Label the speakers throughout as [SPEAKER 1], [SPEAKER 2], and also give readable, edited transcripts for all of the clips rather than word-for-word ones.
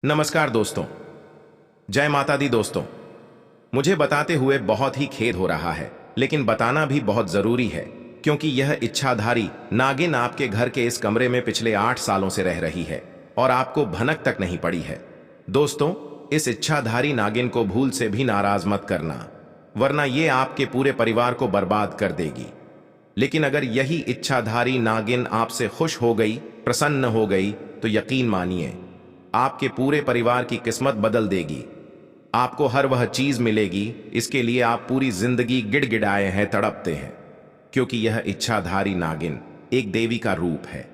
[SPEAKER 1] नमस्कार दोस्तों। जय माता दी दोस्तों। मुझे बताते हुए बहुत ही खेद हो रहा है, लेकिन बताना भी बहुत जरूरी है क्योंकि यह इच्छाधारी नागिन आपके घर के इस कमरे में पिछले 8 सालों से रह रही है और आपको भनक तक नहीं पड़ी है। दोस्तों, इस इच्छाधारी नागिन को भूल से भी नाराज मत करना, वरना ये आपके पूरे परिवार को बर्बाद कर देगी। लेकिन अगर यही इच्छाधारी नागिन आपसे खुश हो गई, प्रसन्न हो गई, तो यकीन मानिए आपके पूरे परिवार की किस्मत बदल देगी। आपको हर वह चीज मिलेगी, इसके लिए आप पूरी जिंदगी गिड़गिड़ाए हैं, तड़पते हैं, क्योंकि यह इच्छाधारी नागिन एक देवी का रूप है।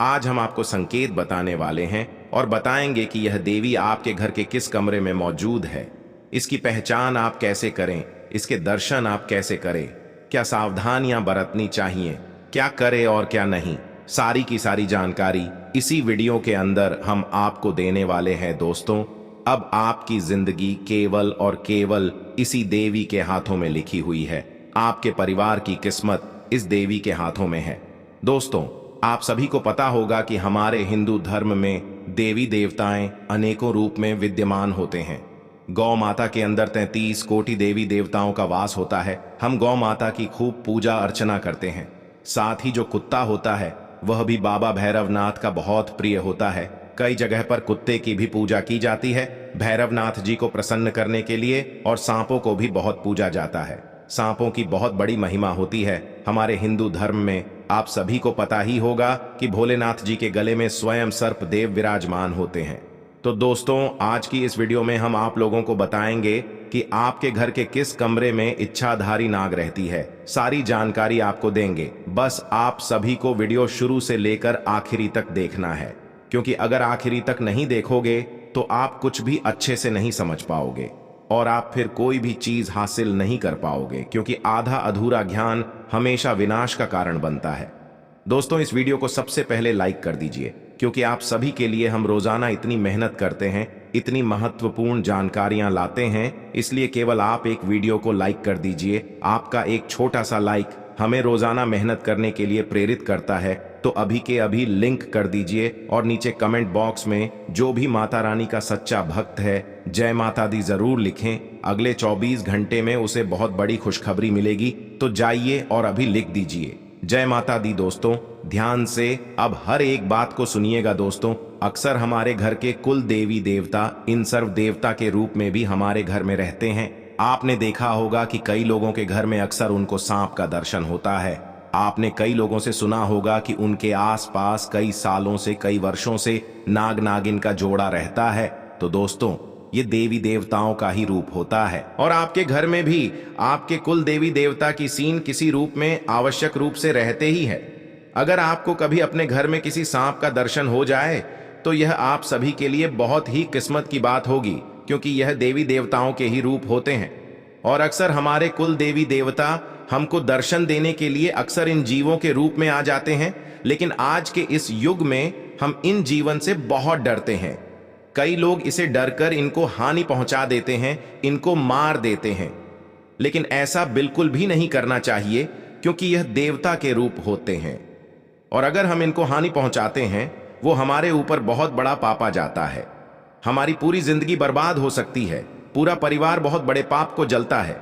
[SPEAKER 1] आज हम आपको संकेत बताने वाले हैं और बताएंगे कि यह देवी आपके घर के किस कमरे में मौजूद है, इसकी पहचान आप कैसे करें, इसके दर्शन आप कैसे करें, क्या सावधानियां बरतनी चाहिए, क्या करें और क्या नहीं, सारी की सारी जानकारी इसी वीडियो के अंदर हम आपको देने वाले हैं। दोस्तों, अब आपकी जिंदगी केवल और केवल इसी देवी के हाथों में लिखी हुई है। आपके परिवार की किस्मत इस देवी के हाथों में है। दोस्तों, आप सभी को पता होगा कि हमारे हिंदू धर्म में देवी देवताएं अनेकों रूप में विद्यमान होते हैं। गौ माता के अंदर 33 कोटि देवी देवताओं का वास होता है। हम गौ माता की खूब पूजा अर्चना करते हैं। साथ ही जो कुत्ता होता है वह भी बाबा भैरवनाथ का बहुत प्रिय होता है। कई जगह पर कुत्ते की भी पूजा की जाती है भैरवनाथ जी को प्रसन्न करने के लिए, और सांपों को भी बहुत पूजा जाता है। सांपों की बहुत बड़ी महिमा होती है हमारे हिंदू धर्म में। आप सभी को पता ही होगा कि भोलेनाथ जी के गले में स्वयं सर्प देव विराजमान होते हैं। तो दोस्तों, आज की इस वीडियो में हम आप लोगों को बताएंगे कि आपके घर के किस कमरे में इच्छाधारी नाग रहती है। सारी जानकारी आपको देंगे, बस आप सभी को वीडियो शुरू से लेकर आखिरी तक देखना है, क्योंकि अगर आखिरी तक नहीं देखोगे तो आप कुछ भी अच्छे से नहीं समझ पाओगे और आप फिर कोई भी चीज हासिल नहीं कर पाओगे, क्योंकि आधा अधूरा ज्ञान हमेशा विनाश का कारण बनता है। दोस्तों, इस वीडियो को सबसे पहले लाइक कर दीजिए, क्योंकि आप सभी के लिए हम रोजाना इतनी मेहनत करते हैं, इतनी महत्वपूर्ण जानकारियां लाते हैं, इसलिए केवल आप एक वीडियो को लाइक कर दीजिए। आपका एक छोटा सा लाइक हमें रोजाना मेहनत करने के लिए प्रेरित करता है। तो अभी के अभी लिंक कर दीजिए और नीचे कमेंट बॉक्स में जो भी माता रानी का सच्चा भक्त है जय माता दी जरूर लिखें। अगले 24 घंटे में उसे बहुत बड़ी खुशखबरी मिलेगी, तो जाइए और अभी लिख दीजिए जय माता दी। दोस्तों, ध्यान से अब हर एक बात को सुनिएगा। दोस्तों, अक्सर हमारे घर के कुल देवी देवता इन सर्व देवता के रूप में भी हमारे घर में रहते हैं। आपने देखा होगा कि कई लोगों के घर में अक्सर उनको सांप का दर्शन होता है। आपने कई लोगों से सुना होगा कि उनके आसपास कई सालों से, कई वर्षों से नाग नागिन का जोड़ा रहता है। तो दोस्तों, ये देवी देवताओं का ही रूप होता है, और आपके घर में भी आपके कुल देवी देवता की सीन किसी रूप में आवश्यक रूप से रहते ही है। अगर आपको कभी अपने घर में किसी सांप का दर्शन हो जाए तो यह आप सभी के लिए बहुत ही किस्मत की बात होगी, क्योंकि यह देवी देवताओं के ही रूप होते हैं। और अक्सर हमारे कुल देवी देवता हमको दर्शन देने के लिए अक्सर इन जीवों के रूप में आ जाते हैं। लेकिन आज के इस युग में हम इन जीवन से बहुत डरते हैं। कई लोग इसे डरकर इनको हानि पहुंचा देते हैं, इनको मार देते हैं। लेकिन ऐसा बिल्कुल भी नहीं करना चाहिए, क्योंकि यह देवता के रूप होते हैं, और अगर हम इनको हानि पहुंचाते हैं वो हमारे ऊपर बहुत बड़ा पाप आ जाता है। हमारी पूरी जिंदगी बर्बाद हो सकती है, पूरा परिवार बहुत बड़े पाप को जलता है,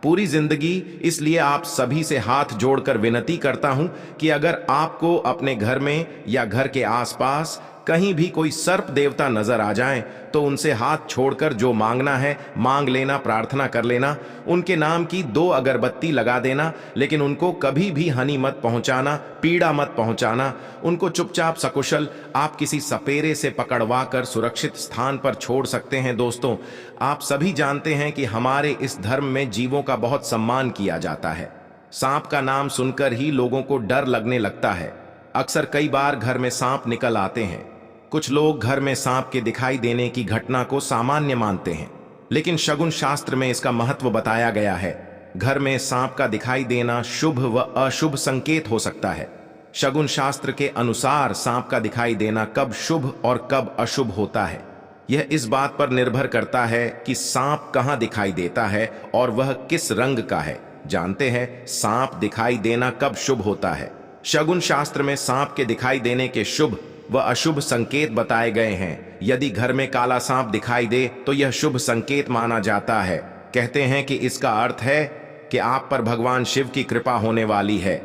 [SPEAKER 1] पूरी जिंदगी। इसलिए आप सभी से हाथ जोड़कर विनती करता हूं कि अगर आपको अपने घर में या घर के आसपास कहीं भी कोई सर्प देवता नजर आ जाएं, तो उनसे हाथ छोड़कर जो मांगना है मांग लेना, प्रार्थना कर लेना, उनके नाम की 2 अगरबत्ती लगा देना, लेकिन उनको कभी भी हानि मत पहुंचाना, पीड़ा मत पहुंचाना। उनको चुपचाप सकुशल आप किसी सपेरे से पकड़वा कर सुरक्षित स्थान पर छोड़ सकते हैं। दोस्तों, आप सभी जानते हैं कि हमारे इस धर्म में जीवों का बहुत सम्मान किया जाता है। सांप का नाम सुनकर ही लोगों को डर लगने लगता है। अक्सर कई बार घर में सांप निकल आते हैं। कुछ लोग घर में सांप के दिखाई देने की घटना को सामान्य मानते हैं, लेकिन शगुन शास्त्र में इसका महत्व बताया गया है। घर में सांप का दिखाई देना शुभ व अशुभ संकेत हो सकता है। शगुन शास्त्र के अनुसार सांप का दिखाई देना कब शुभ और कब अशुभ होता है, यह इस बात पर निर्भर करता है कि सांप कहां दिखाई देता है और वह किस रंग का है। जानते हैं सांप दिखाई देना कब शुभ होता है। शगुन शास्त्र में सांप के दिखाई देने के शुभ व अशुभ संकेत बताए गए हैं। यदि घर में काला सांप दिखाई दे तो यह शुभ संकेत माना जाता है। कहते हैं कि इसका अर्थ है कि आप पर भगवान शिव की कृपा होने वाली है,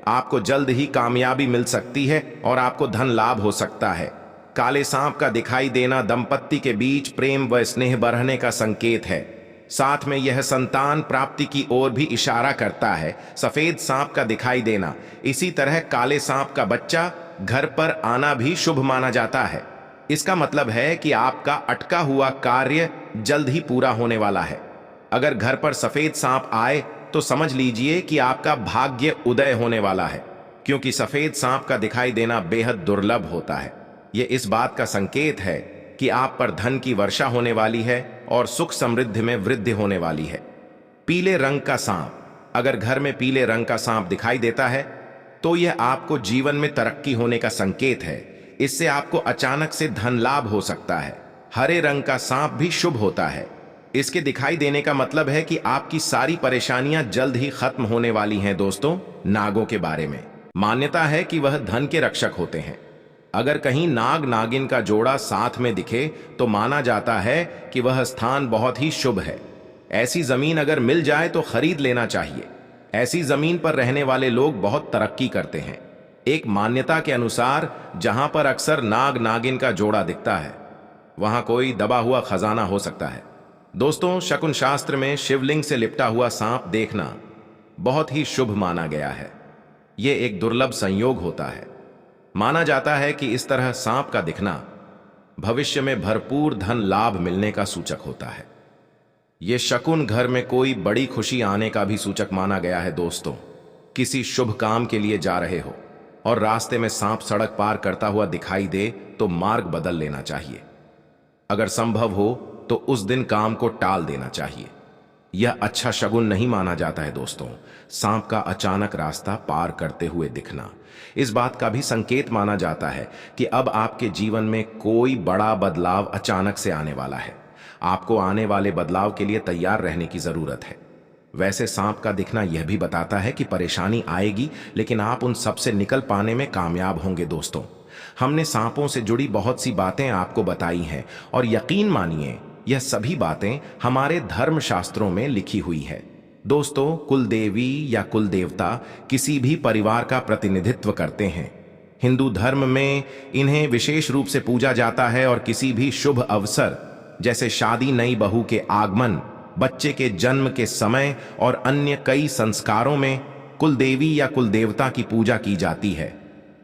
[SPEAKER 1] आपको जल्द ही कामयाबी मिल सकती है और आपको धन लाभ हो सकता है। काले सांप का दिखाई देना दंपत्ति के बीच प्रेम व स्नेह बढ़ने का संकेत है। साथ में यह संतान प्राप्ति की ओर भी इशारा करता है। सफेद सांप का दिखाई देना, इसी तरह काले सांप का बच्चा घर पर आना भी शुभ माना जाता है। इसका मतलब है कि आपका अटका हुआ कार्य जल्द ही पूरा होने वाला है। अगर घर पर सफेद सांप आए तो समझ लीजिए कि आपका भाग्य उदय होने वाला है, क्योंकि सफेद सांप का दिखाई देना बेहद दुर्लभ होता है। यह इस बात का संकेत है कि आप पर धन की वर्षा होने वाली है और सुख समृद्धि में वृद्धि होने वाली है। पीले रंग का सांप, अगर घर में पीले रंग का सांप दिखाई देता है तो यह आपको जीवन में तरक्की होने का संकेत है। इससे आपको अचानक से धन लाभ हो सकता है। हरे रंग का सांप भी शुभ होता है। इसके दिखाई देने का मतलब है कि आपकी सारी परेशानियां जल्द ही खत्म होने वाली हैं। दोस्तों, नागों के बारे में मान्यता है कि वह धन के रक्षक होते हैं। अगर कहीं नाग नागिन का जोड़ा साथ में दिखे तो माना जाता है कि वह स्थान बहुत ही शुभ है। ऐसी जमीन अगर मिल जाए तो खरीद लेना चाहिए। ऐसी जमीन पर रहने वाले लोग बहुत तरक्की करते हैं। एक मान्यता के अनुसार जहां पर अक्सर नाग नागिन का जोड़ा दिखता है वहां कोई दबा हुआ खजाना हो सकता है। दोस्तों, शकुन शास्त्र में शिवलिंग से लिपटा हुआ सांप देखना बहुत ही शुभ माना गया है। यह एक दुर्लभ संयोग होता है। माना जाता है कि इस तरह सांप का दिखना भविष्य में भरपूर धन लाभ मिलने का सूचक होता है। यह शकुन घर में कोई बड़ी खुशी आने का भी सूचक माना गया है। दोस्तों, किसी शुभ काम के लिए जा रहे हो और रास्ते में सांप सड़क पार करता हुआ दिखाई दे तो मार्ग बदल लेना चाहिए। अगर संभव हो तो उस दिन काम को टाल देना चाहिए। यह अच्छा शगुन नहीं माना जाता है। दोस्तों, सांप का अचानक रास्ता पार करते हुए दिखना इस बात का भी संकेत माना जाता है कि अब आपके जीवन में कोई बड़ा बदलाव अचानक से आने वाला है। आपको आने वाले बदलाव के लिए तैयार रहने की जरूरत है। वैसे सांप का दिखना यह भी बताता है कि परेशानी आएगी, लेकिन आप उन सब से निकल पाने में कामयाब होंगे। दोस्तों, हमने सांपों से जुड़ी बहुत सी बातें आपको बताई हैं और यकीन मानिए यह सभी बातें हमारे धर्म शास्त्रों में लिखी हुई है। दोस्तों, कुल देवी या कुल देवता किसी भी परिवार का प्रतिनिधित्व करते हैं। हिंदू धर्म में इन्हें विशेष रूप से पूजा जाता है और किसी भी शुभ अवसर जैसे शादी, नई बहू के आगमन, बच्चे के जन्म के समय और अन्य कई संस्कारों में कुल देवी या कुल देवता की पूजा की जाती है।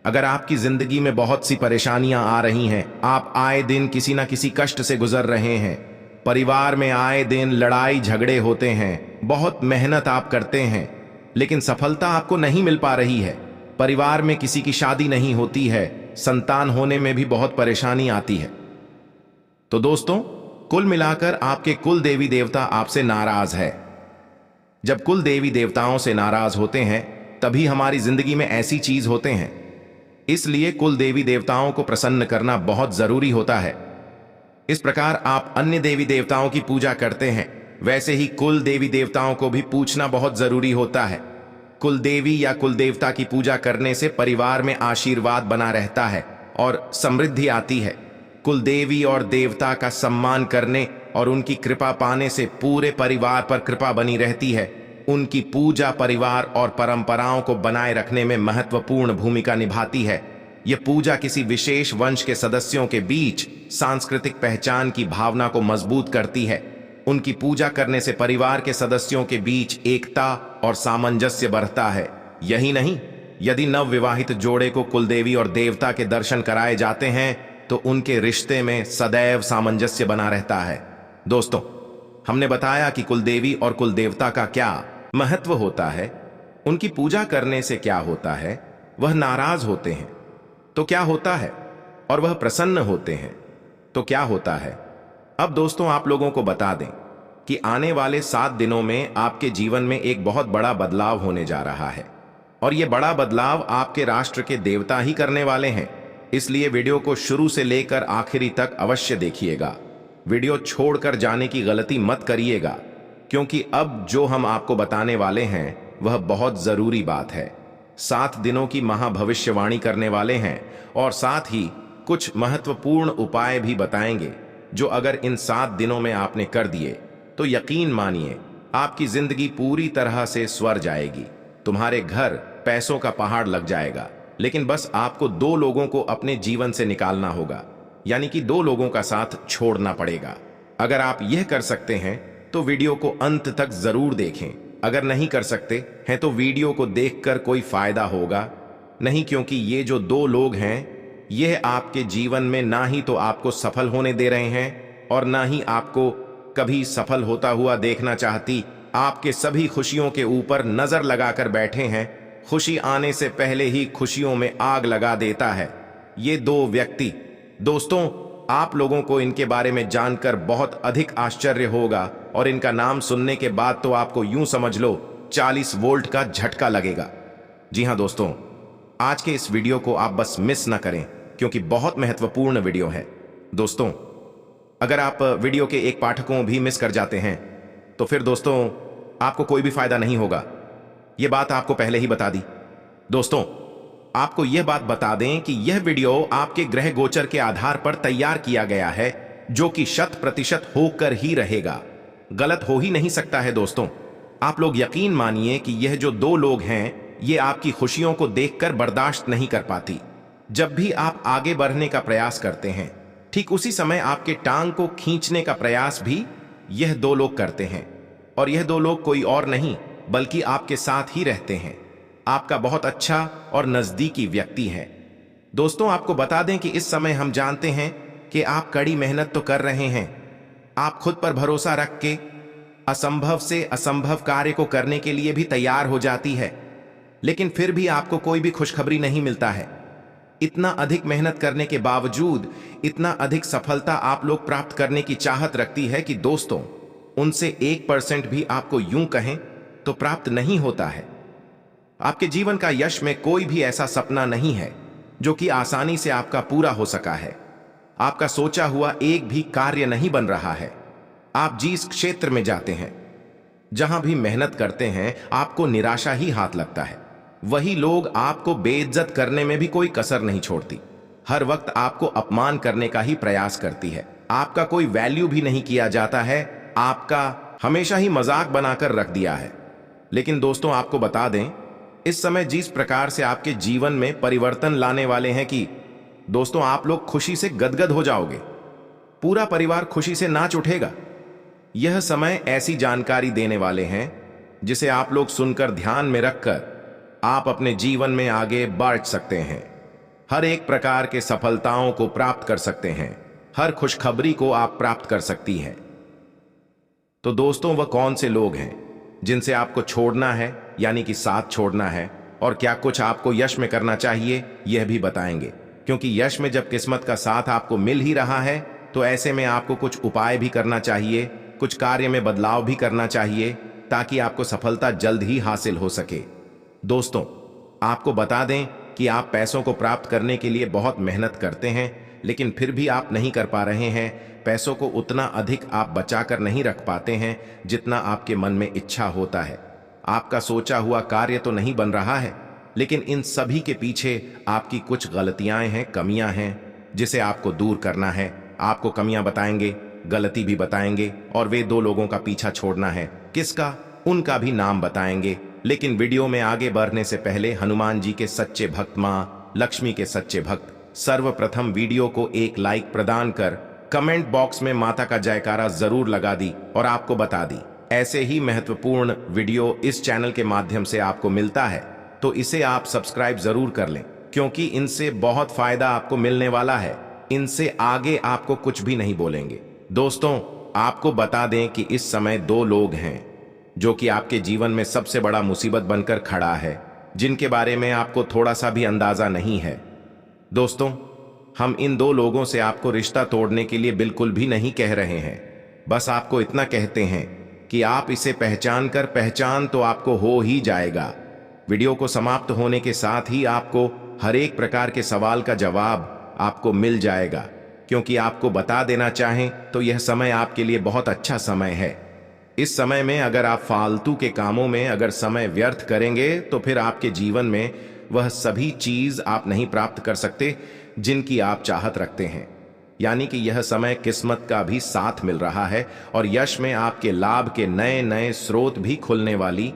[SPEAKER 1] अगर आपकी जिंदगी में बहुत सी परेशानियां आ रही हैं, आप आए दिन किसी न किसी कष्ट से गुजर रहे हैं, परिवार में आए दिन लड़ाई झगड़े होते हैं, बहुत मेहनत आप करते हैं लेकिन सफलता आपको नहीं मिल पा रही है, परिवार में किसी की शादी नहीं होती है, संतान होने में भी बहुत परेशानी आती है, तो दोस्तों, कुल मिलाकर आपके कुल देवी देवता आपसे नाराज है। जब कुल देवी देवताओं से नाराज होते हैं तभी हमारी जिंदगी में ऐसी चीज होते हैं। इसलिए कुल देवी देवताओं को प्रसन्न करना बहुत जरूरी होता है। इस प्रकार आप अन्य देवी देवताओं की पूजा करते हैं, वैसे ही कुल देवी देवताओं को भी पूछना बहुत जरूरी होता है। कुल देवी या कुल देवता की पूजा करने से परिवार में आशीर्वाद बना रहता है और समृद्धि आती है। कुल देवी और देवता का सम्मान करने और उनकी कृपा पाने से पूरे परिवार पर कृपा बनी रहती है। उनकी पूजा परिवार और परंपराओं को बनाए रखने में महत्वपूर्ण भूमिका निभाती है। यह पूजा किसी विशेष वंश के सदस्यों के बीच सांस्कृतिक पहचान की भावना को मजबूत करती है। उनकी पूजा करने से परिवार के सदस्यों के बीच एकता और सामंजस्य बढ़ता है। यही नहीं, यदि नवविवाहित जोड़े को कुलदेवी और देवता के दर्शन कराए जाते हैं तो उनके रिश्ते में सदैव सामंजस्य बना रहता है। दोस्तों, हमने बताया कि कुलदेवी और कुलदेवता का क्या महत्व होता है, उनकी पूजा करने से क्या होता है, वह नाराज होते हैं तो क्या होता है, और वह प्रसन्न होते हैं तो क्या होता है। अब दोस्तों, आप लोगों को बता दें कि आने वाले 7 दिनों में आपके जीवन में एक बहुत बड़ा बदलाव होने जा रहा है और यह बड़ा बदलाव आपके राष्ट्र के देवता ही करने वाले हैं। इसलिए वीडियो को शुरू से लेकर आखिरी तक अवश्य देखिएगा। वीडियो छोड़कर जाने की गलती मत करिएगा, क्योंकि अब जो हम आपको बताने वाले हैं वह बहुत जरूरी बात है। 7 दिनों की महाभविष्यवाणी करने वाले हैं और साथ ही कुछ महत्वपूर्ण उपाय भी बताएंगे जो अगर इन 7 दिनों में आपने कर दिए तो यकीन मानिए आपकी जिंदगी पूरी तरह से स्वर जाएगी। तुम्हारे घर पैसों का पहाड़ लग जाएगा। लेकिन बस आपको 2 लोगों को अपने जीवन से निकालना होगा, यानी कि 2 लोगों का साथ छोड़ना पड़ेगा। अगर आप यह कर सकते हैं तो वीडियो को अंत तक जरूर देखें। अगर नहीं कर सकते हैं तो वीडियो को देखकर कोई फायदा होगा नहीं, क्योंकि ये जो 2 लोग हैं यह आपके जीवन में ना ही तो आपको सफल होने दे रहे हैं और ना ही आपको कभी सफल होता हुआ देखना चाहती। आपके सभी खुशियों के ऊपर नजर लगाकर बैठे हैं। खुशी आने से पहले ही खुशियों में आग लगा देता है ये 2 व्यक्ति। दोस्तों, आप लोगों को इनके बारे में जानकर बहुत अधिक आश्चर्य होगा और इनका नाम सुनने के बाद तो आपको यूं समझ लो 40 वोल्ट का झटका लगेगा। जी हां दोस्तों, आज के इस वीडियो को आप बस मिस ना करें क्योंकि बहुत महत्वपूर्ण वीडियो है। दोस्तों, अगर आप वीडियो के एक पार्ट को भी मिस कर जाते हैं तो फिर दोस्तों आपको कोई भी फायदा नहीं होगा। यह बात आपको पहले ही बता दी। दोस्तों, आपको यह बात बता दें कि यह वीडियो आपके ग्रह गोचर के आधार पर तैयार किया गया है, जो कि 100% होकर ही रहेगा, गलत हो ही नहीं सकता है। दोस्तों, आप लोग यकीन मानिए कि यह जो 2 लोग हैं ये आपकी खुशियों को देखकर बर्दाश्त नहीं कर पाती। जब भी आप आगे बढ़ने का प्रयास करते हैं ठीक उसी समय आपके टांग को खींचने का प्रयास भी यह 2 लोग करते हैं। और यह 2 लोग कोई और नहीं बल्कि आपके साथ ही रहते हैं। आपका बहुत अच्छा और नजदीकी व्यक्ति है। दोस्तों, आपको बता दें कि इस समय हम जानते हैं कि आप कड़ी मेहनत तो कर रहे हैं। आप खुद पर भरोसा रख के असंभव से असंभव कार्य को करने के लिए भी तैयार हो जाती है, लेकिन फिर भी आपको कोई भी खुशखबरी नहीं मिलता है। इतना अधिक मेहनत करने के बावजूद इतना अधिक सफलता आप लोग प्राप्त करने की चाहत रखती है कि दोस्तों उनसे 1% भी आपको यूं कहें तो प्राप्त नहीं होता है। आपके जीवन का यश में कोई भी ऐसा सपना नहीं है जो कि आसानी से आपका पूरा हो सका है। आपका सोचा हुआ एक भी कार्य नहीं बन रहा है। आप जिस क्षेत्र में जाते हैं, जहां भी मेहनत करते हैं, आपको निराशा ही हाथ लगता है। वही लोग आपको बेइज्जत करने में भी कोई कसर नहीं छोड़ती। हर वक्त आपको अपमान करने का ही प्रयास करती है। आपका कोई वैल्यू भी नहीं किया जाता है। आपका हमेशा ही मजाक बनाकर रख दिया है। लेकिन दोस्तों, आपको बता दें इस समय जिस प्रकार से आपके जीवन में परिवर्तन लाने वाले हैं कि दोस्तों आप लोग खुशी से गदगद हो जाओगे। पूरा परिवार खुशी से नाच उठेगा। यह समय ऐसी जानकारी देने वाले हैं जिसे आप लोग सुनकर ध्यान में रखकर आप अपने जीवन में आगे बढ़ सकते हैं। हर एक प्रकार के सफलताओं को प्राप्त कर सकते हैं। हर खुशखबरी को आप प्राप्त कर सकती हैं। तो दोस्तों, वह कौन से लोग हैं जिनसे आपको छोड़ना है, यानी कि साथ छोड़ना है, और क्या कुछ आपको यश में करना चाहिए यह भी बताएंगे। क्योंकि यश में जब किस्मत का साथ आपको मिल ही रहा है तो ऐसे में आपको कुछ उपाय भी करना चाहिए, कुछ कार्य में बदलाव भी करना चाहिए ताकि आपको सफलता जल्द ही हासिल हो सके। दोस्तों, आपको बता दें कि आप पैसों को प्राप्त करने के लिए बहुत मेहनत करते हैं, लेकिन फिर भी आप नहीं कर पा रहे हैं। पैसों को उतना अधिक आप बचाकर नहीं रख पाते हैं जितना आपके मन में इच्छा होता है। आपका सोचा हुआ कार्य तो नहीं बन रहा है, लेकिन इन सभी के पीछे आपकी कुछ गलतियां हैं, कमियां हैं, जिसे आपको दूर करना है। आपको कमियां बताएंगे, गलती भी बताएंगे, और वे 2 लोगों का पीछा छोड़ना है। किसका, उनका भी नाम बताएंगे। लेकिन वीडियो में आगे बढ़ने से पहले हनुमान जी के सच्चे भक्त, मां लक्ष्मी के सच्चे भक्त, सर्वप्रथम वीडियो को एक लाइक प्रदान कर कमेंट बॉक्स में माता का जयकारा जरूर लगा दी और आपको बता दी ऐसे ही महत्वपूर्ण वीडियो इस चैनल के माध्यम से आपको मिलता है, तो इसे आप सब्सक्राइब जरूर कर लें, क्योंकि इनसे बहुत फायदा आपको मिलने वाला है। इनसे आगे आपको कुछ भी नहीं बोलेंगे। दोस्तों, आपको बता दें कि इस समय 2 लोग हैं जो कि आपके जीवन में सबसे बड़ा मुसीबत बनकर खड़ा है, जिनके बारे में आपको थोड़ा सा भी अंदाजा नहीं है। दोस्तों, हम इन 2 लोगों से आपको रिश्ता तोड़ने के लिए बिल्कुल भी नहीं कह रहे हैं। बस आपको इतना कहते हैं कि आप इसे पहचान तो आपको हो ही जाएगा। वीडियो को समाप्त होने के साथ ही आपको हर एक प्रकार के सवाल का जवाब आपको मिल जाएगा, क्योंकि आपको बता देना चाहें तो यह समय आपके लिए बहुत अच्छा समय है। इस समय में अगर आप फालतू के कामों में अगर समय व्यर्थ करेंगे तो फिर आपके जीवन में वह सभी चीज आप नहीं प्राप्त कर सकते जिनकी आप चाहत रखते हैं। यानी कि यह समय किस्मत का भी साथ मिल रहा है और यश में आपके लाभ के नए नए स्रोत भी खुलने वाली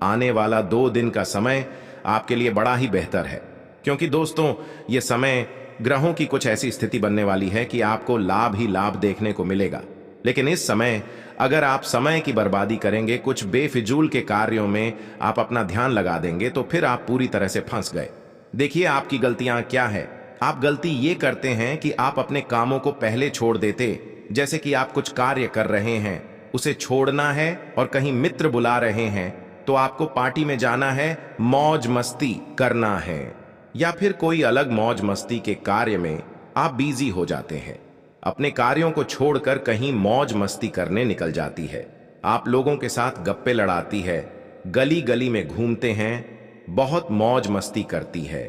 [SPEAKER 1] आने वाला 2 दिन का समय आपके लिए बड़ा ही बेहतर है। क्योंकि दोस्तों, ये समय ग्रहों की कुछ ऐसी स्थिति बनने वाली है कि आपको लाभ ही लाभ देखने को मिलेगा। लेकिन इस समय अगर आप समय की बर्बादी करेंगे, कुछ बेफिजूल के कार्यों में आप अपना ध्यान लगा देंगे, तो फिर आप पूरी तरह से फंस गए। देखिए आपकी गलतियां क्या है। आप गलती ये करते हैं कि आप अपने कामों को पहले छोड़ देते। जैसे कि आप कुछ कार्य कर रहे हैं, उसे छोड़ना है और कहीं मित्र बुला रहे हैं तो आपको पार्टी में जाना है, मौज मस्ती करना है, या फिर कोई अलग मौज मस्ती के कार्य में आप बिजी हो जाते हैं। अपने कार्यों को छोड़कर कहीं मौज मस्ती करने निकल जाती है। आप लोगों के साथ गप्पे लड़ाती है, गली गली में घूमते हैं, बहुत मौज मस्ती करती है।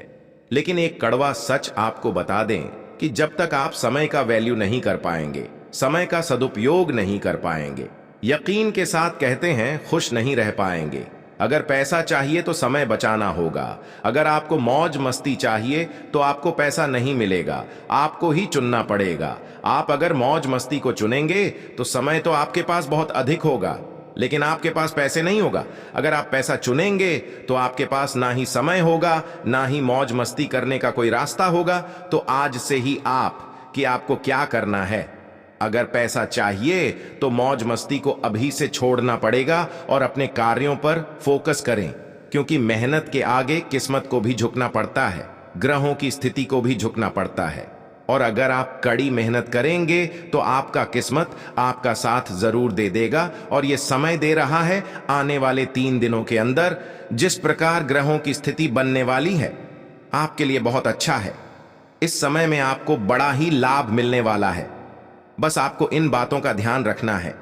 [SPEAKER 1] लेकिन एक कड़वा सच आपको बता दें कि जब तक आप समय का वैल्यू नहीं कर पाएंगे, समय का सदुपयोग नहीं कर पाएंगे, यकीन के साथ कहते हैं खुश नहीं रह पाएंगे। अगर पैसा चाहिए तो समय बचाना होगा। अगर आपको मौज मस्ती चाहिए तो आपको पैसा नहीं मिलेगा, आपको ही चुनना पड़ेगा। आप अगर मौज मस्ती को चुनेंगे तो समय तो आपके पास बहुत अधिक होगा, लेकिन आपके पास पैसे नहीं होगा। अगर आप पैसा चुनेंगे तो आपके पास ना ही समय होगा, ना ही मौज मस्ती करने का कोई रास्ता होगा। तो आज से ही कि आपको क्या करना है। अगर पैसा चाहिए तो मौज मस्ती को अभी से छोड़ना पड़ेगा और अपने कार्यों पर फोकस करें, क्योंकि मेहनत के आगे किस्मत को भी झुकना पड़ता है, ग्रहों की स्थिति को भी झुकना पड़ता है। और अगर आप कड़ी मेहनत करेंगे तो आपका किस्मत आपका साथ जरूर दे देगा। और यह समय दे रहा है आने वाले 3 दिनों के अंदर, जिस प्रकार ग्रहों की स्थिति बनने वाली है आपके लिए बहुत अच्छा है। इस समय में आपको बड़ा ही लाभ मिलने वाला है। बस आपको इन बातों का ध्यान रखना है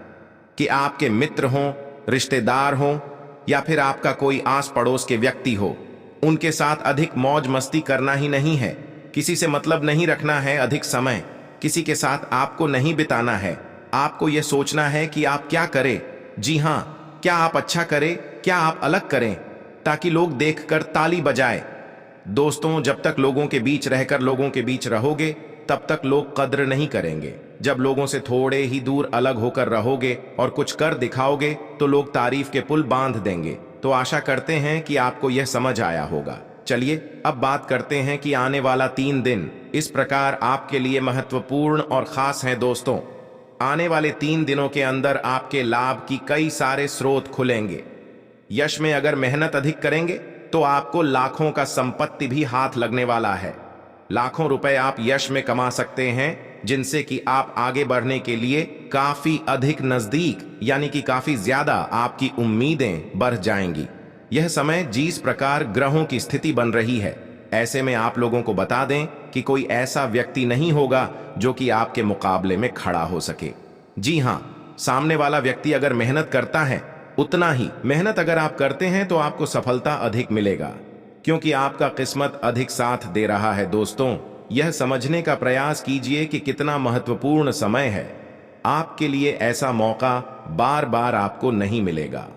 [SPEAKER 1] कि आपके मित्र हों, रिश्तेदार हों, या फिर आपका कोई आस पड़ोस के व्यक्ति हो, उनके साथ अधिक मौज मस्ती करना ही नहीं है। किसी से मतलब नहीं रखना है, अधिक समय किसी के साथ आपको नहीं बिताना है। आपको यह सोचना है कि आप क्या करें। जी हां, क्या आप अच्छा करें, क्या आप अलग करें, ताकि लोग देखकर ताली बजाए। दोस्तों, जब तक लोगों के बीच रहकर लोगों के बीच रहोगे तब तक लोग कद्र नहीं करेंगे। जब लोगों से थोड़े ही दूर अलग होकर रहोगे और कुछ कर दिखाओगे तो लोग तारीफ के पुल बांध देंगे। तो आशा करते हैं कि आपको यह समझ आया होगा। चलिए अब बात करते हैं कि आने वाला 3 दिन इस प्रकार आपके लिए महत्वपूर्ण और खास हैं। दोस्तों, आने वाले 3 दिनों के अंदर आपके लाभ की कई सारे स्रोत खुलेंगे। यश में अगर मेहनत अधिक करेंगे तो आपको लाखों का संपत्ति भी हाथ लगने वाला है। लाखों रुपए आप यश में कमा सकते हैं, जिनसे कि आप आगे बढ़ने के लिए काफी अधिक नजदीक, यानी कि काफी ज्यादा आपकी उम्मीदें बढ़ जाएंगी। यह समय जिस प्रकार ग्रहों की स्थिति बन रही है, ऐसे में आप लोगों को बता दें कि कोई ऐसा व्यक्ति नहीं होगा जो कि आपके मुकाबले में खड़ा हो सके। जी हां, सामने वाला व्यक्ति अगर मेहनत करता है, उतना ही मेहनत अगर आप करते हैं तो आपको सफलता अधिक मिलेगा, क्योंकि आपका किस्मत अधिक साथ दे रहा है। दोस्तों, यह समझने का प्रयास कीजिए कि कितना महत्वपूर्ण समय है। आपके लिए ऐसा मौका बार बार आपको नहीं मिलेगा।